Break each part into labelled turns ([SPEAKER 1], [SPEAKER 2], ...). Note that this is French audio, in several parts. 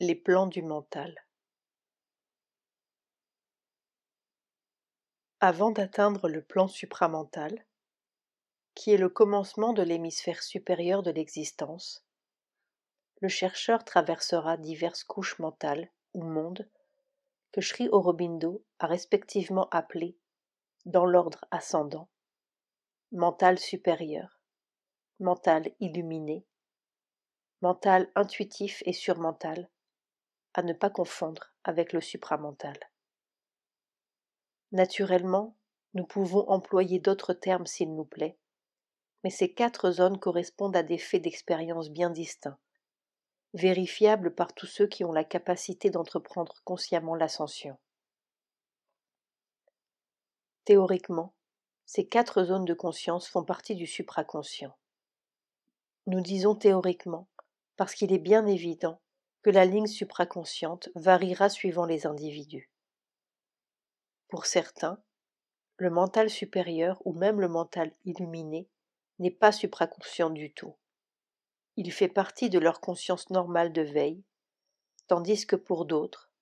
[SPEAKER 1] Les plans du mental. Avant d'atteindre le plan supramental, qui est le commencement de l'hémisphère supérieur de l'existence, le chercheur traversera diverses couches mentales ou mondes que Sri Aurobindo a respectivement appelés, dans l'ordre ascendant, mental supérieur, mental illuminé, mental intuitif et surmental, à ne pas confondre avec le supramental. Naturellement, nous pouvons employer d'autres termes s'il nous plaît, mais ces 4 zones correspondent à des faits d'expérience bien distincts, vérifiables par tous ceux qui ont la capacité d'entreprendre consciemment l'ascension. Théoriquement, ces 4 zones de conscience font partie du supraconscient. Nous disons théoriquement parce qu'il est bien évident que la ligne supraconsciente variera suivant les individus. Pour certains, le mental supérieur ou même le mental illuminé n'est pas supraconscient du tout. Il fait partie de leur conscience normale de veille, tandis que pour d'autres,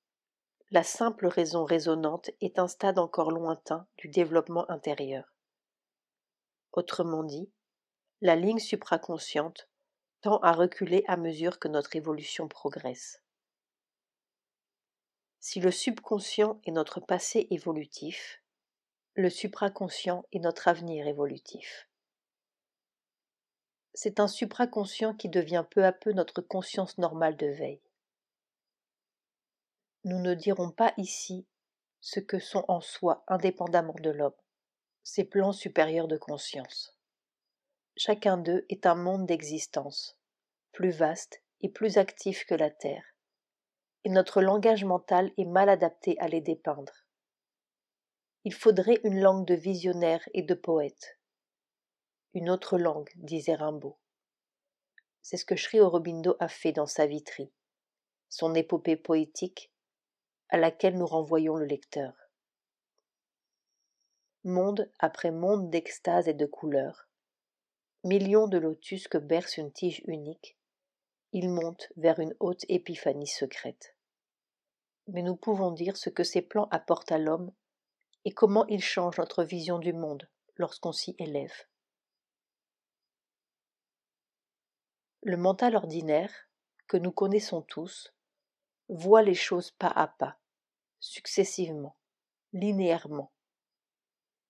[SPEAKER 1] la simple raison résonante est un stade encore lointain du développement intérieur. Autrement dit, la ligne supraconsciente tend à reculer à mesure que notre évolution progresse. Si le subconscient est notre passé évolutif, le supraconscient est notre avenir évolutif. C'est un supraconscient qui devient peu à peu notre conscience normale de veille. Nous ne dirons pas ici ce que sont en soi, indépendamment de l'homme, ces plans supérieurs de conscience. Chacun d'eux est un monde d'existence, plus vaste et plus actif que la Terre, et notre langage mental est mal adapté à les dépeindre. Il faudrait une langue de visionnaires et de poètes. Une autre langue, disait Rimbaud. C'est ce que Sri Aurobindo a fait dans Savitri, son épopée poétique à laquelle nous renvoyons le lecteur. Monde après monde d'extase et de couleurs, millions de lotus que berce une tige unique, ils montent vers une haute épiphanie secrète. Mais nous pouvons dire ce que ces plans apportent à l'homme et comment ils changent notre vision du monde lorsqu'on s'y élève. Le mental ordinaire, que nous connaissons tous, voit les choses pas à pas, successivement, linéairement.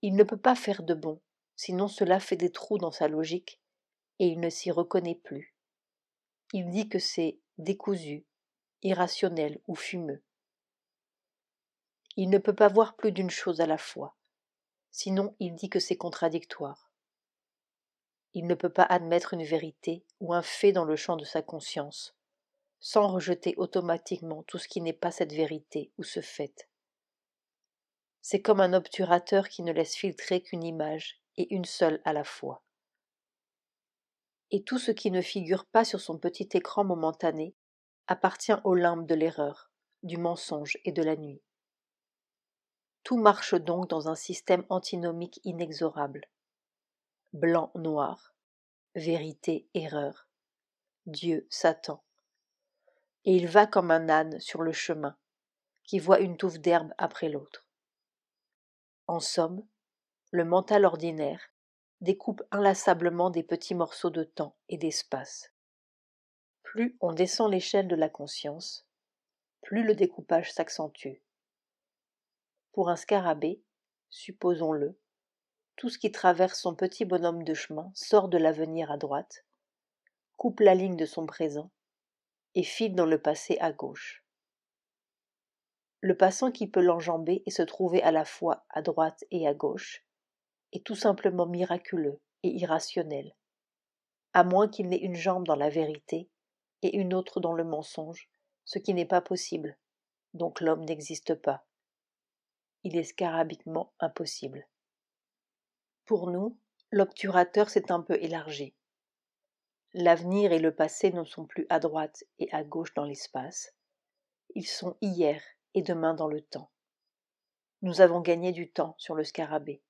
[SPEAKER 1] Il ne peut pas faire de bon, sinon cela fait des trous dans sa logique et il ne s'y reconnaît plus. Il dit que c'est décousu, irrationnel ou fumeux. Il ne peut pas voir plus d'une chose à la fois, sinon il dit que c'est contradictoire. Il ne peut pas admettre une vérité ou un fait dans le champ de sa conscience, sans rejeter automatiquement tout ce qui n'est pas cette vérité ou ce fait. C'est comme un obturateur qui ne laisse filtrer qu'une image et une seule à la fois. Et tout ce qui ne figure pas sur son petit écran momentané appartient au limbe de l'erreur, du mensonge et de la nuit. Tout marche donc dans un système antinomique inexorable. Blanc-noir, vérité-erreur, Dieu, Satan. Et il va comme un âne sur le chemin, qui voit une touffe d'herbe après l'autre. En somme, le mental ordinaire découpe inlassablement des petits morceaux de temps et d'espace. Plus on descend l'échelle de la conscience, plus le découpage s'accentue. Pour un scarabée, supposons-le, tout ce qui traverse son petit bonhomme de chemin sort de l'avenir à droite, coupe la ligne de son présent et file dans le passé à gauche. Le passant qui peut l'enjamber et se trouver à la fois à droite et à gauche est tout simplement miraculeux et irrationnel, à moins qu'il n'ait une jambe dans la vérité et une autre dans le mensonge, ce qui n'est pas possible, donc l'homme n'existe pas. Il est scarabiquement impossible. Pour nous, l'obturateur s'est un peu élargi. L'avenir et le passé ne sont plus à droite et à gauche dans l'espace, ils sont hier et demain dans le temps. Nous avons gagné du temps sur le scarabée.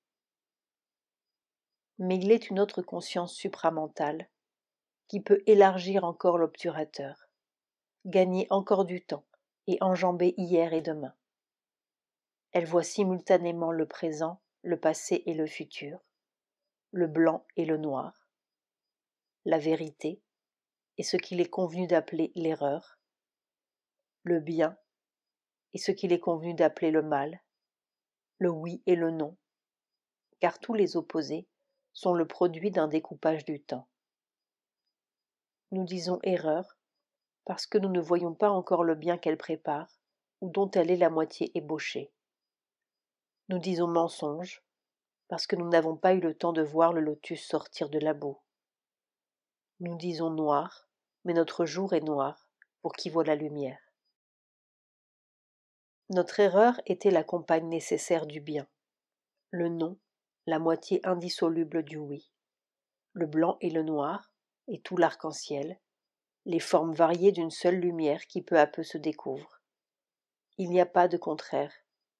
[SPEAKER 1] Mais il est une autre conscience supramentale qui peut élargir encore l'obturateur, gagner encore du temps et enjamber hier et demain. Elle voit simultanément le présent, le passé et le futur, le blanc et le noir, la vérité et ce qu'il est convenu d'appeler l'erreur, le bien et ce qu'il est convenu d'appeler le mal, le oui et le non, car tous les opposés sont le produit d'un découpage du temps. Nous disons erreur parce que nous ne voyons pas encore le bien qu'elle prépare ou dont elle est la moitié ébauchée. Nous disons mensonge parce que nous n'avons pas eu le temps de voir le lotus sortir de la boue. Nous disons noir, mais notre jour est noir pour qui voit la lumière. Notre erreur était la compagne nécessaire du bien, le non, la moitié indissoluble du oui, le blanc et le noir, et tout l'arc-en-ciel, les formes variées d'une seule lumière qui peu à peu se découvre. Il n'y a pas de contraire,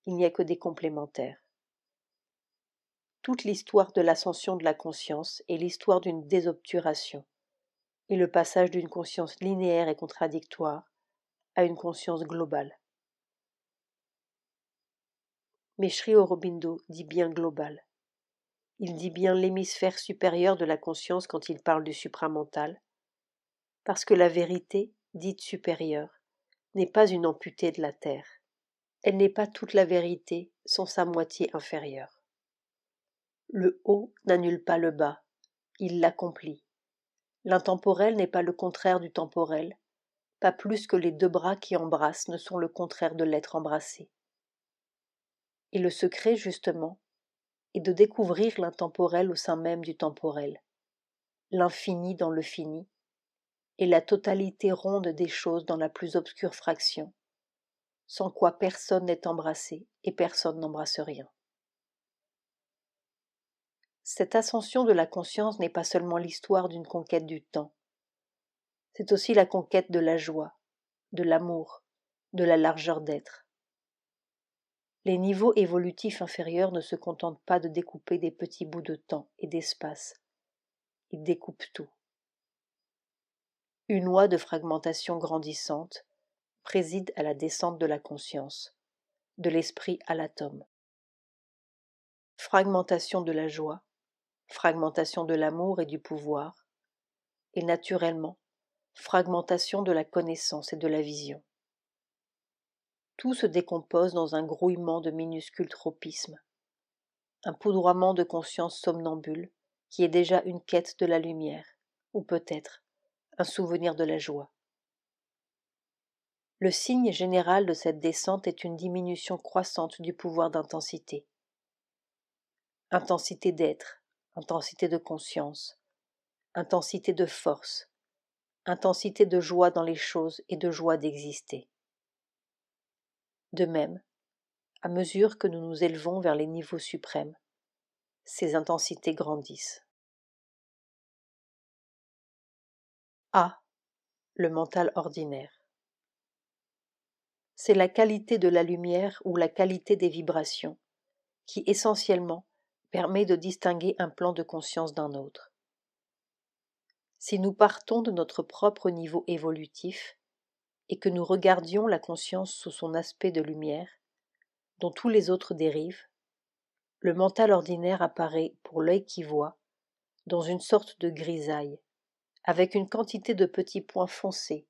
[SPEAKER 1] il n'y a que des complémentaires. Toute l'histoire de l'ascension de la conscience est l'histoire d'une désobturation, et le passage d'une conscience linéaire et contradictoire à une conscience globale. Mais Sri Aurobindo dit bien global. Il dit bien l'hémisphère supérieur de la conscience quand il parle du supramental, parce que la vérité, dite supérieure, n'est pas une amputée de la terre. Elle n'est pas toute la vérité sans sa moitié inférieure. Le haut n'annule pas le bas, il l'accomplit. L'intemporel n'est pas le contraire du temporel, pas plus que les deux bras qui embrassent ne sont le contraire de l'être embrassé. Et le secret, justement, est de découvrir l'intemporel au sein même du temporel, l'infini dans le fini, et la totalité ronde des choses dans la plus obscure fraction, sans quoi personne n'est embrassé et personne n'embrasse rien. Cette ascension de la conscience n'est pas seulement l'histoire d'une conquête du temps, c'est aussi la conquête de la joie, de l'amour, de la largeur d'être. Les niveaux évolutifs inférieurs ne se contentent pas de découper des petits bouts de temps et d'espace, ils découpent tout. Une loi de fragmentation grandissante préside à la descente de la conscience, de l'esprit à l'atome. Fragmentation de la joie, fragmentation de l'amour et du pouvoir, et naturellement, fragmentation de la connaissance et de la vision. Tout se décompose dans un grouillement de minuscules tropismes, un poudroiement de conscience somnambule qui est déjà une quête de la lumière, ou peut-être un souvenir de la joie. Le signe général de cette descente est une diminution croissante du pouvoir d'intensité. Intensité d'être, intensité de conscience, intensité de force, intensité de joie dans les choses et de joie d'exister. De même, à mesure que nous nous élevons vers les niveaux suprêmes, ces intensités grandissent. A. Le mental ordinaire. C'est la qualité de la lumière ou la qualité des vibrations qui, essentiellement, permet de distinguer un plan de conscience d'un autre. Si nous partons de notre propre niveau évolutif et que nous regardions la conscience sous son aspect de lumière, dont tous les autres dérivent, le mental ordinaire apparaît, pour l'œil qui voit, dans une sorte de grisaille, avec une quantité de petits points foncés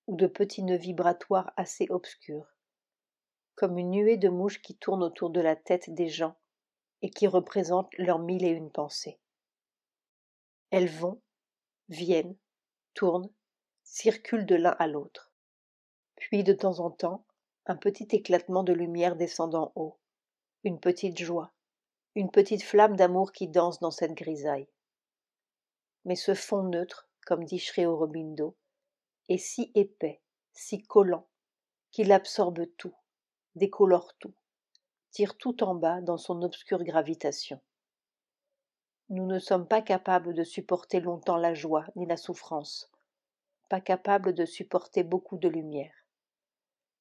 [SPEAKER 1] ou de petits nœuds vibratoires assez obscurs, comme une nuée de mouches qui tournent autour de la tête des gens et qui représentent leurs 1001 pensées. Elles vont, viennent, tournent, circulent de l'un à l'autre. Puis de temps en temps, un petit éclatement de lumière descend d'en haut, une petite joie, une petite flamme d'amour qui danse dans cette grisaille. Mais ce fond neutre, comme dit Sri Aurobindo, est si épais, si collant, qu'il absorbe tout, décolore tout, tire tout en bas dans son obscure gravitation. Nous ne sommes pas capables de supporter longtemps la joie ni la souffrance, pas capables de supporter beaucoup de lumière.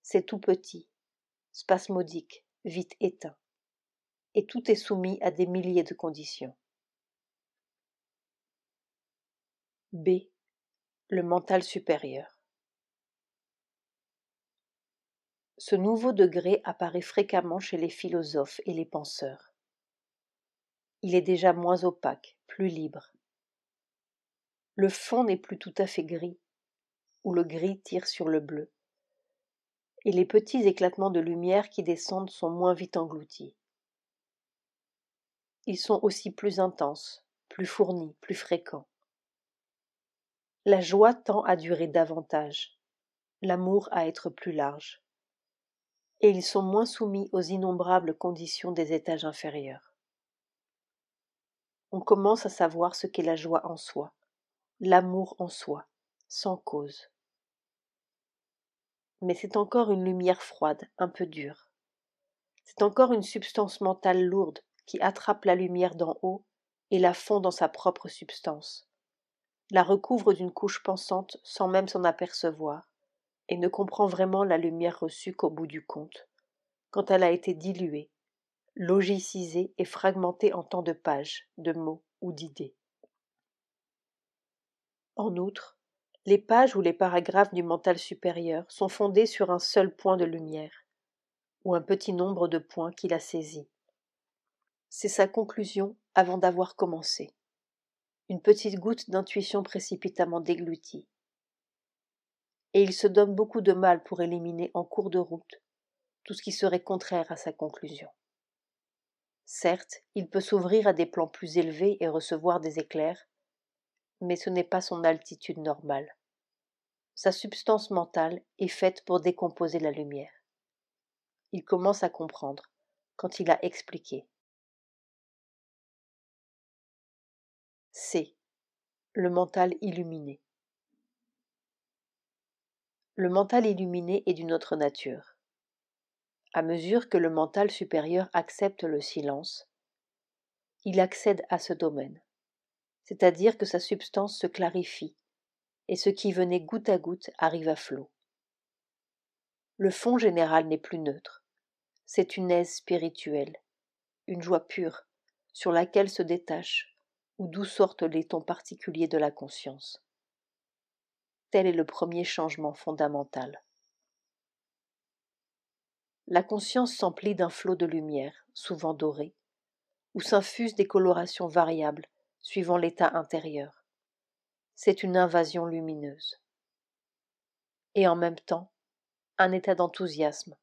[SPEAKER 1] C'est tout petit, spasmodique, vite éteint, et tout est soumis à des milliers de conditions. B. Le mental supérieur. Ce nouveau degré apparaît fréquemment chez les philosophes et les penseurs. Il est déjà moins opaque, plus libre. Le fond n'est plus tout à fait gris, où le gris tire sur le bleu, et les petits éclatements de lumière qui descendent sont moins vite engloutis. Ils sont aussi plus intenses, plus fournis, plus fréquents. La joie tend à durer davantage, l'amour à être plus large, et ils sont moins soumis aux innombrables conditions des étages inférieurs. On commence à savoir ce qu'est la joie en soi, l'amour en soi, sans cause. Mais c'est encore une lumière froide, un peu dure. C'est encore une substance mentale lourde qui attrape la lumière d'en haut et la fond dans sa propre substance, la recouvre d'une couche pensante sans même s'en apercevoir, et ne comprend vraiment la lumière reçue qu'au bout du compte, quand elle a été diluée, logicisée et fragmentée en tant de pages, de mots ou d'idées. En outre, les pages ou les paragraphes du mental supérieur sont fondés sur un seul point de lumière, ou un petit nombre de points qu'il a saisis. C'est sa conclusion avant d'avoir commencé. Une petite goutte d'intuition précipitamment déglutie. Et il se donne beaucoup de mal pour éliminer en cours de route tout ce qui serait contraire à sa conclusion. Certes, il peut s'ouvrir à des plans plus élevés et recevoir des éclairs, mais ce n'est pas son altitude normale. Sa substance mentale est faite pour décomposer la lumière. Il commence à comprendre quand il a expliqué. C. Le mental illuminé. Le mental illuminé est d'une autre nature. À mesure que le mental supérieur accepte le silence, il accède à ce domaine, c'est-à-dire que sa substance se clarifie, et ce qui venait goutte à goutte arrive à flot. Le fond général n'est plus neutre, c'est une aise spirituelle, une joie pure, sur laquelle se détache, ou d'où sortent les tons particuliers de la conscience. Tel est le premier changement fondamental. La conscience s'emplit d'un flot de lumière, souvent doré, où s'infusent des colorations variables, suivant l'état intérieur. C'est une invasion lumineuse. Et en même temps, un état d'enthousiasme,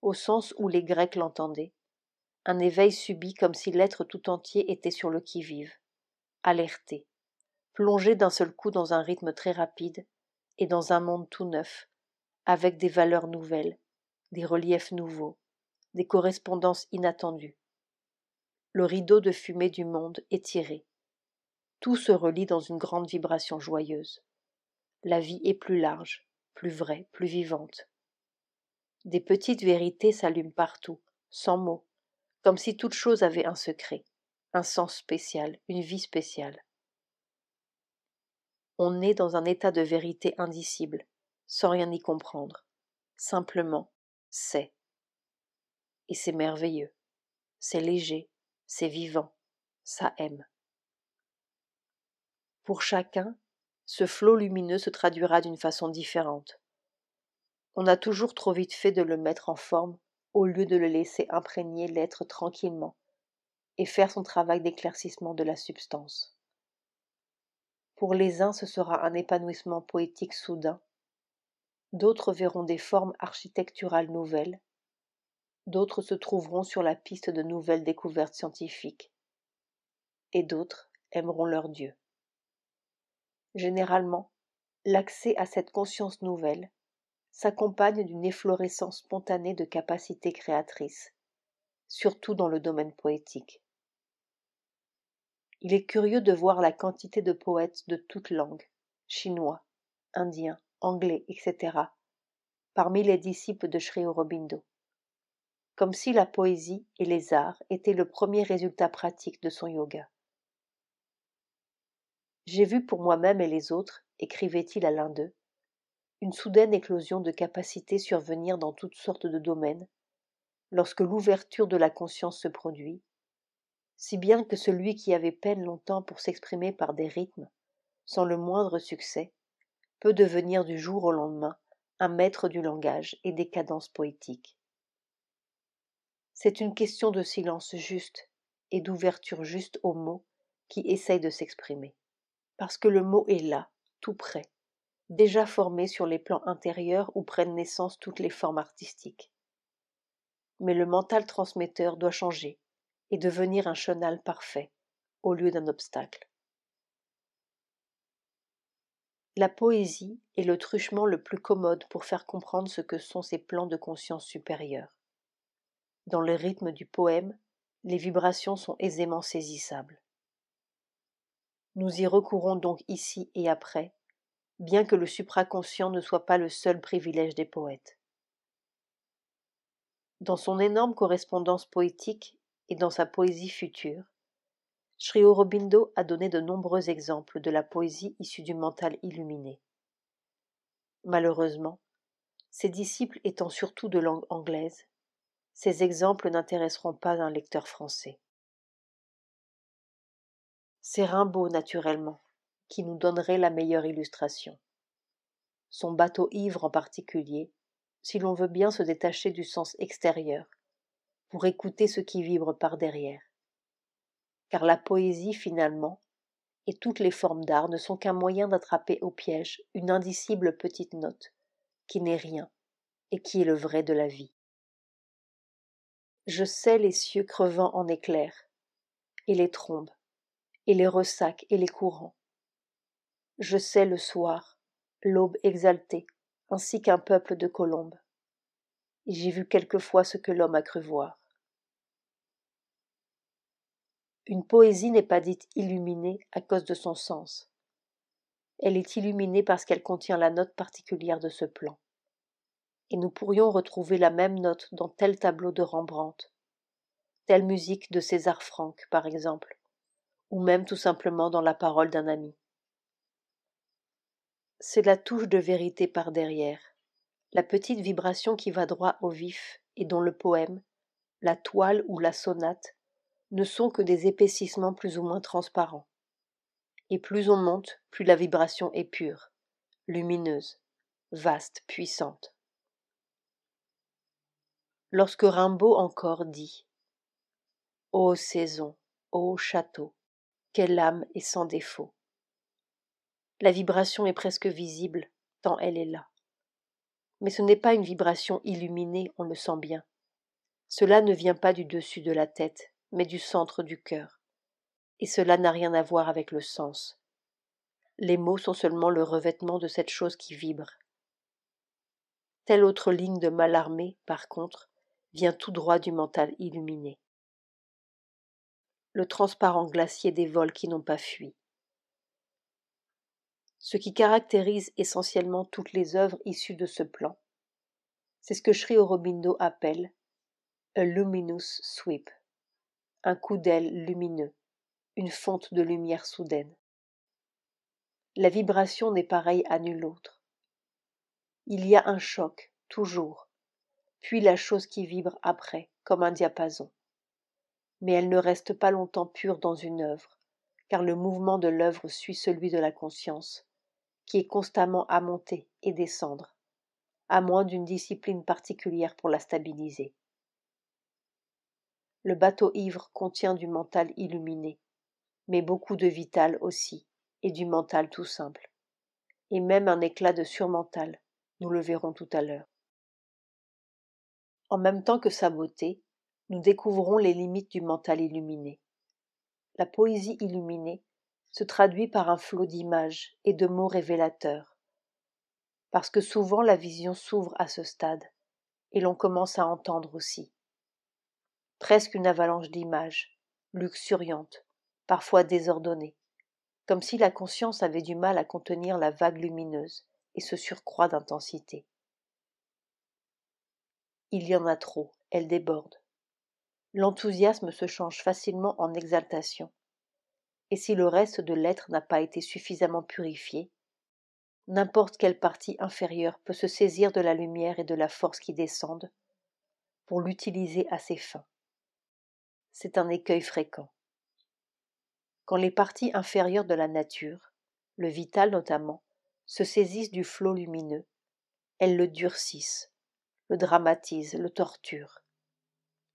[SPEAKER 1] au sens où les Grecs l'entendaient, un éveil subit comme si l'être tout entier était sur le qui-vive, alerté, plongé d'un seul coup dans un rythme très rapide et dans un monde tout neuf, avec des valeurs nouvelles, des reliefs nouveaux, des correspondances inattendues. Le rideau de fumée du monde est tiré. Tout se relie dans une grande vibration joyeuse. La vie est plus large, plus vraie, plus vivante. Des petites vérités s'allument partout, sans mots, comme si toute chose avait un secret, un sens spécial, une vie spéciale. On est dans un état de vérité indicible, sans rien y comprendre. Simplement, c'est. Et c'est merveilleux. C'est léger, c'est vivant, ça aime. Pour chacun, ce flot lumineux se traduira d'une façon différente. On a toujours trop vite fait de le mettre en forme au lieu de le laisser imprégner l'être tranquillement et faire son travail d'éclaircissement de la substance. Pour les uns, ce sera un épanouissement poétique soudain, d'autres verront des formes architecturales nouvelles, d'autres se trouveront sur la piste de nouvelles découvertes scientifiques, et d'autres aimeront leur Dieu. Généralement, l'accès à cette conscience nouvelle s'accompagne d'une efflorescence spontanée de capacités créatrices, surtout dans le domaine poétique. Il est curieux de voir la quantité de poètes de toutes langues, chinois, indiens, anglais, etc., parmi les disciples de Sri Aurobindo, comme si la poésie et les arts étaient le premier résultat pratique de son yoga. J'ai vu pour moi-même et les autres, écrivait-il à l'un d'eux, une soudaine éclosion de capacités survenir dans toutes sortes de domaines, lorsque l'ouverture de la conscience se produit, si bien que celui qui avait peine longtemps pour s'exprimer par des rythmes, sans le moindre succès, peut devenir du jour au lendemain un maître du langage et des cadences poétiques. C'est une question de silence juste et d'ouverture juste aux mots qui essayent de s'exprimer. Parce que le mot est là, tout près, déjà formé sur les plans intérieurs où prennent naissance toutes les formes artistiques. Mais le mental transmetteur doit changer et devenir un chenal parfait, au lieu d'un obstacle. La poésie est le truchement le plus commode pour faire comprendre ce que sont ces plans de conscience supérieure. Dans le rythme du poème, les vibrations sont aisément saisissables. Nous y recourons donc ici et après, bien que le supraconscient ne soit pas le seul privilège des poètes. Dans son énorme correspondance poétique et dans sa poésie future, Sri Aurobindo a donné de nombreux exemples de la poésie issue du mental illuminé. Malheureusement, ses disciples étant surtout de langue anglaise, ces exemples n'intéresseront pas un lecteur français. C'est Rimbaud, naturellement, qui nous donnerait la meilleure illustration. Son bateau ivre en particulier, si l'on veut bien se détacher du sens extérieur, pour écouter ce qui vibre par derrière. Car la poésie, finalement, et toutes les formes d'art ne sont qu'un moyen d'attraper au piège une indicible petite note, qui n'est rien, et qui est le vrai de la vie. Je sais les cieux crevant en éclairs, et les trombes, et les ressacs et les courants. Je sais le soir, l'aube exaltée, ainsi qu'un peuple de colombes. Et j'ai vu quelquefois ce que l'homme a cru voir. Une poésie n'est pas dite illuminée à cause de son sens. Elle est illuminée parce qu'elle contient la note particulière de ce plan. Et nous pourrions retrouver la même note dans tel tableau de Rembrandt, telle musique de César Franck, par exemple, ou même tout simplement dans la parole d'un ami. C'est la touche de vérité par derrière, la petite vibration qui va droit au vif et dont le poème, la toile ou la sonate ne sont que des épaississements plus ou moins transparents. Et plus on monte, plus la vibration est pure, lumineuse, vaste, puissante. Lorsque Rimbaud encore dit « Ô saison, ô château, quelle âme est sans défaut !» La vibration est presque visible, tant elle est là. Mais ce n'est pas une vibration illuminée, on le sent bien. Cela ne vient pas du dessus de la tête, mais du centre du cœur. Et cela n'a rien à voir avec le sens. Les mots sont seulement le revêtement de cette chose qui vibre. Telle autre ligne de Mallarmé, par contre, vient tout droit du mental illuminé. Le transparent glacier des vols qui n'ont pas fui. Ce qui caractérise essentiellement toutes les œuvres issues de ce plan, c'est ce que Sri Aurobindo appelle a luminous sweep, un coup d'aile lumineux, une fonte de lumière soudaine. La vibration n'est pareille à nulle autre. Il y a un choc, toujours, puis la chose qui vibre après, comme un diapason. Mais elle ne reste pas longtemps pure dans une œuvre, car le mouvement de l'œuvre suit celui de la conscience, qui est constamment à monter et descendre, à moins d'une discipline particulière pour la stabiliser. Le bateau ivre contient du mental illuminé, mais beaucoup de vital aussi, et du mental tout simple, et même un éclat de surmental, nous le verrons tout à l'heure. En même temps que sa beauté, nous découvrons les limites du mental illuminé. La poésie illuminée se traduit par un flot d'images et de mots révélateurs, parce que souvent la vision s'ouvre à ce stade, et l'on commence à entendre aussi. Presque une avalanche d'images, luxuriantes, parfois désordonnées, comme si la conscience avait du mal à contenir la vague lumineuse et ce surcroît d'intensité. Il y en a trop, elle déborde. L'enthousiasme se change facilement en exaltation, et si le reste de l'être n'a pas été suffisamment purifié, n'importe quelle partie inférieure peut se saisir de la lumière et de la force qui descendent pour l'utiliser à ses fins. C'est un écueil fréquent. Quand les parties inférieures de la nature, le vital notamment, se saisissent du flot lumineux, elles le durcissent, le dramatisent, le torturent.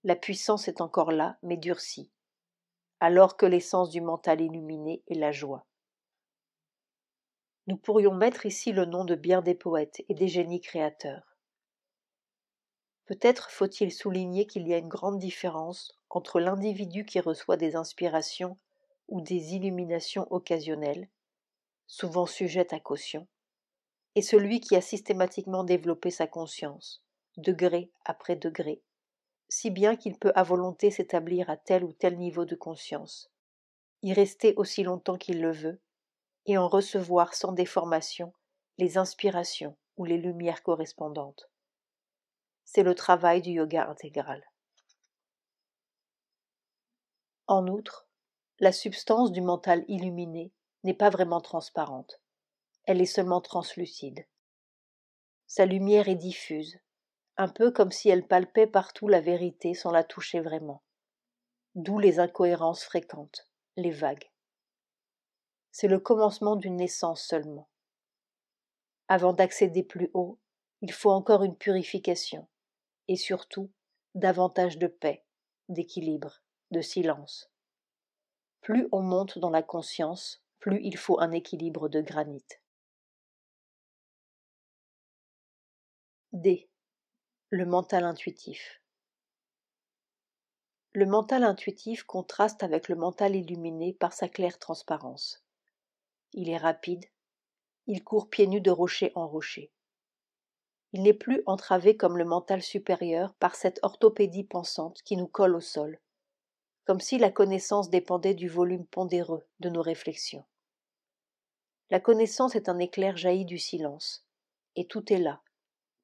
[SPEAKER 1] La puissance est encore là, mais durcie, alors que l'essence du mental illuminé est la joie. Nous pourrions mettre ici le nom de bien des poètes et des génies créateurs. Peut-être faut-il souligner qu'il y a une grande différence entre l'individu qui reçoit des inspirations ou des illuminations occasionnelles, souvent sujettes à caution, et celui qui a systématiquement développé sa conscience, degré après degré, si bien qu'il peut à volonté s'établir à tel ou tel niveau de conscience, y rester aussi longtemps qu'il le veut, et en recevoir sans déformation les inspirations ou les lumières correspondantes. C'est le travail du yoga intégral. En outre, la substance du mental illuminé n'est pas vraiment transparente, elle est seulement translucide. Sa lumière est diffuse, un peu comme si elle palpait partout la vérité sans la toucher vraiment. D'où les incohérences fréquentes, les vagues. C'est le commencement d'une naissance seulement. Avant d'accéder plus haut, il faut encore une purification, et surtout davantage de paix, d'équilibre, de silence. Plus on monte dans la conscience, plus il faut un équilibre de granit. D. Le mental intuitif. Le mental intuitif contraste avec le mental illuminé par sa claire transparence. Il est rapide, il court pieds nus de rocher en rocher. Il n'est plus entravé comme le mental supérieur par cette orthopédie pensante qui nous colle au sol, comme si la connaissance dépendait du volume pondéreux de nos réflexions. La connaissance est un éclair jailli du silence, et tout est là,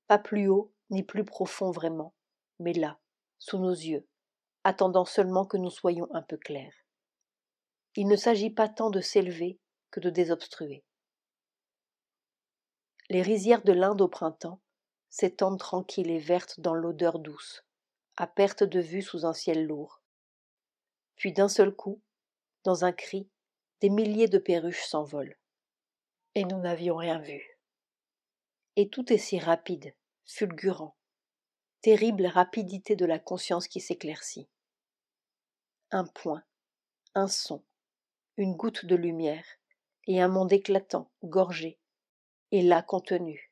[SPEAKER 1] pas plus haut ni plus profond vraiment, mais là, sous nos yeux, attendant seulement que nous soyons un peu clairs. Il ne s'agit pas tant de s'élever que de désobstruer. Les rizières de l'Inde au printemps s'étendent tranquilles et vertes dans l'odeur douce, à perte de vue sous un ciel lourd. Puis d'un seul coup, dans un cri, des milliers de perruches s'envolent. Et nous n'avions rien vu. Et tout est si rapide, fulgurant, terrible rapidité de la conscience qui s'éclaircit. Un point, un son, une goutte de lumière, et un monde éclatant, gorgé, et là contenu.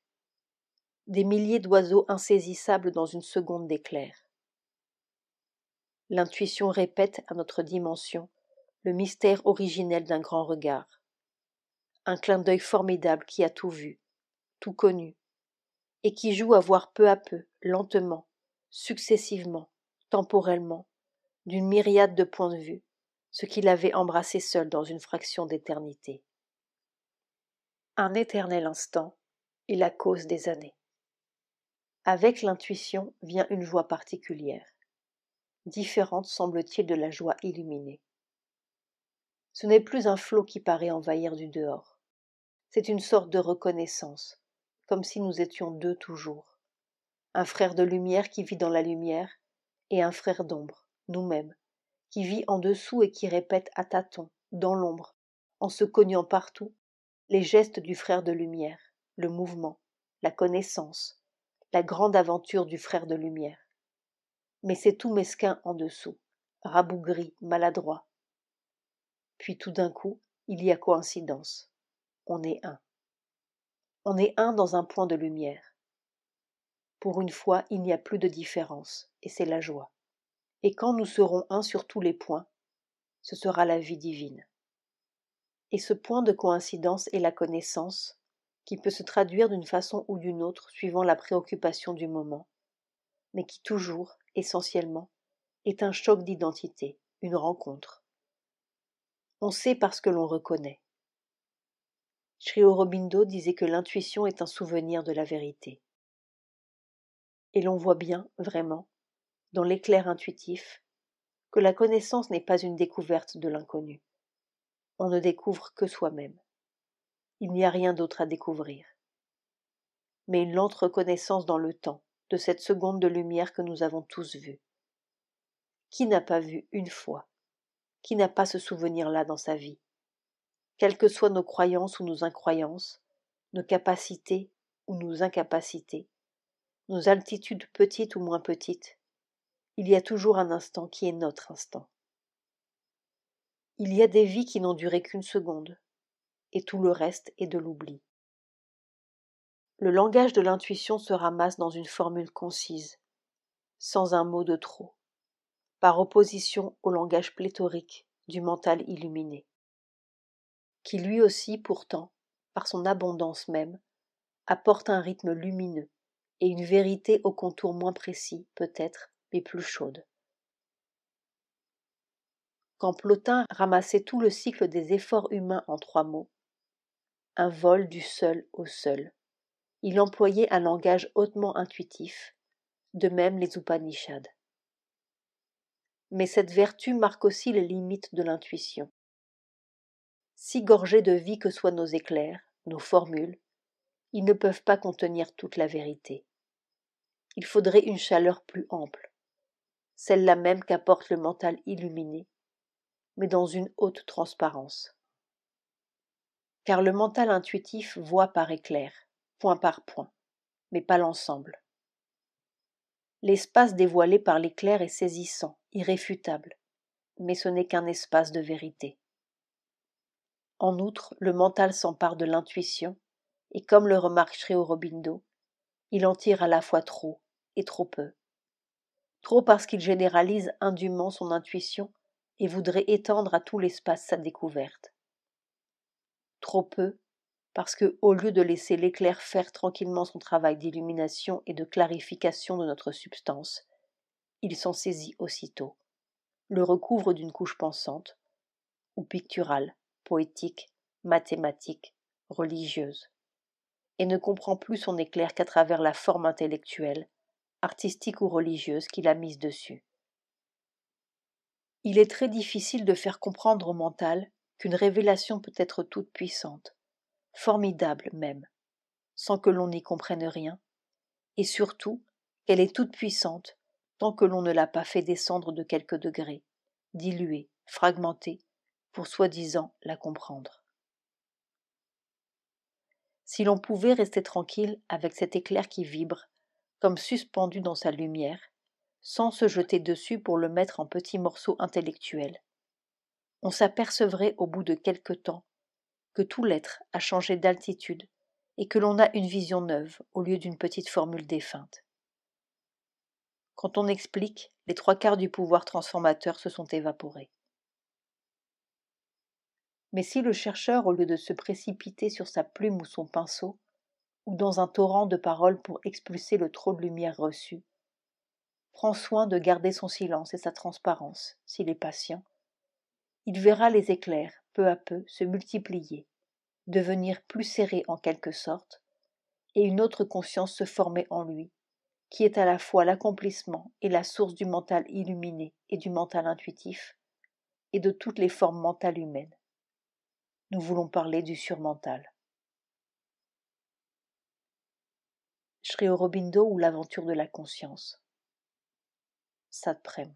[SPEAKER 1] Des milliers d'oiseaux insaisissables dans une seconde d'éclair. L'intuition répète à notre dimension le mystère originel d'un grand regard. Un clin d'œil formidable qui a tout vu, tout connu, et qui joue à voir peu à peu, lentement, successivement, temporellement, d'une myriade de points de vue, ce qu'il avait embrassé seul dans une fraction d'éternité. Un éternel instant est la cause des années. Avec l'intuition vient une joie particulière, différente semble-t-il de la joie illuminée. Ce n'est plus un flot qui paraît envahir du dehors, c'est une sorte de reconnaissance, comme si nous étions deux toujours, un frère de lumière qui vit dans la lumière, et un frère d'ombre, nous-mêmes, qui vit en dessous et qui répète à tâtons, dans l'ombre, en se cognant partout, les gestes du frère de lumière, le mouvement, la connaissance, la grande aventure du frère de lumière. Mais c'est tout mesquin en dessous, rabougri, maladroit. Puis tout d'un coup, il y a coïncidence. On est un. On est un dans un point de lumière. Pour une fois, il n'y a plus de différence, et c'est la joie. Et quand nous serons un sur tous les points, ce sera la vie divine. Et ce point de coïncidence est la connaissance, qui peut se traduire d'une façon ou d'une autre suivant la préoccupation du moment, mais qui toujours, essentiellement, est un choc d'identité, une rencontre. On sait parce que l'on reconnaît. Sri Aurobindo disait que l'intuition est un souvenir de la vérité. Et l'on voit bien, vraiment, dans l'éclair intuitif, que la connaissance n'est pas une découverte de l'inconnu. On ne découvre que soi-même. Il n'y a rien d'autre à découvrir. Mais une lente reconnaissance dans le temps de cette seconde de lumière que nous avons tous vue. Qui n'a pas vu une fois? Qui n'a pas ce souvenir-là dans sa vie? Quelles que soient nos croyances ou nos incroyances, nos capacités ou nos incapacités, nos altitudes petites ou moins petites, il y a toujours un instant qui est notre instant. Il y a des vies qui n'ont duré qu'une seconde, et tout le reste est de l'oubli. Le langage de l'intuition se ramasse dans une formule concise, sans un mot de trop, par opposition au langage pléthorique du mental illuminé, qui lui aussi, pourtant, par son abondance même, apporte un rythme lumineux et une vérité aux contours moins précis, peut-être, mais plus chaude. Quand Plotin ramassait tout le cycle des efforts humains en 3 mots, un vol du seul au seul, il employait un langage hautement intuitif, de même les Upanishads. Mais cette vertu marque aussi les limites de l'intuition. Si gorgés de vie que soient nos éclairs, nos formules, ils ne peuvent pas contenir toute la vérité. Il faudrait une chaleur plus ample, celle-là même qu'apporte le mental illuminé, mais dans une haute transparence. Car le mental intuitif voit par éclair, point par point, mais pas l'ensemble. L'espace dévoilé par l'éclair est saisissant, irréfutable, mais ce n'est qu'un espace de vérité. En outre, le mental s'empare de l'intuition, et comme le remarque Sri-Aurobindo, il en tire à la fois trop et trop peu. Trop parce qu'il généralise indûment son intuition et voudrait étendre à tout l'espace sa découverte. Trop peu parce que, au lieu de laisser l'éclair faire tranquillement son travail d'illumination et de clarification de notre substance, il s'en saisit aussitôt, le recouvre d'une couche pensante, ou picturale, poétique, mathématique, religieuse, et ne comprend plus son éclair qu'à travers la forme intellectuelle, artistique ou religieuse qu'il a mise dessus. Il est très difficile de faire comprendre au mental qu'une révélation peut être toute puissante, formidable même, sans que l'on n'y comprenne rien, et surtout qu'elle est toute puissante tant que l'on ne l'a pas fait descendre de quelques degrés, diluée, fragmentée, pour soi-disant la comprendre. Si l'on pouvait rester tranquille avec cet éclair qui vibre, comme suspendu dans sa lumière, sans se jeter dessus pour le mettre en petits morceaux intellectuels, on s'apercevrait au bout de quelque temps que tout l'être a changé d'altitude et que l'on a une vision neuve au lieu d'une petite formule défunte. Quand on explique, les 3/4 du pouvoir transformateur se sont évaporés. Mais si le chercheur, au lieu de se précipiter sur sa plume ou son pinceau, ou dans un torrent de paroles pour expulser le trop de lumière reçue, prend soin de garder son silence et sa transparence, s'il est patient, il verra les éclairs, peu à peu, se multiplier, devenir plus serrés en quelque sorte, et une autre conscience se former en lui, qui est à la fois l'accomplissement et la source du mental illuminé et du mental intuitif, et de toutes les formes mentales humaines. Nous voulons parler du surmental. Sri Aurobindo ou l'aventure de la conscience. Satprem.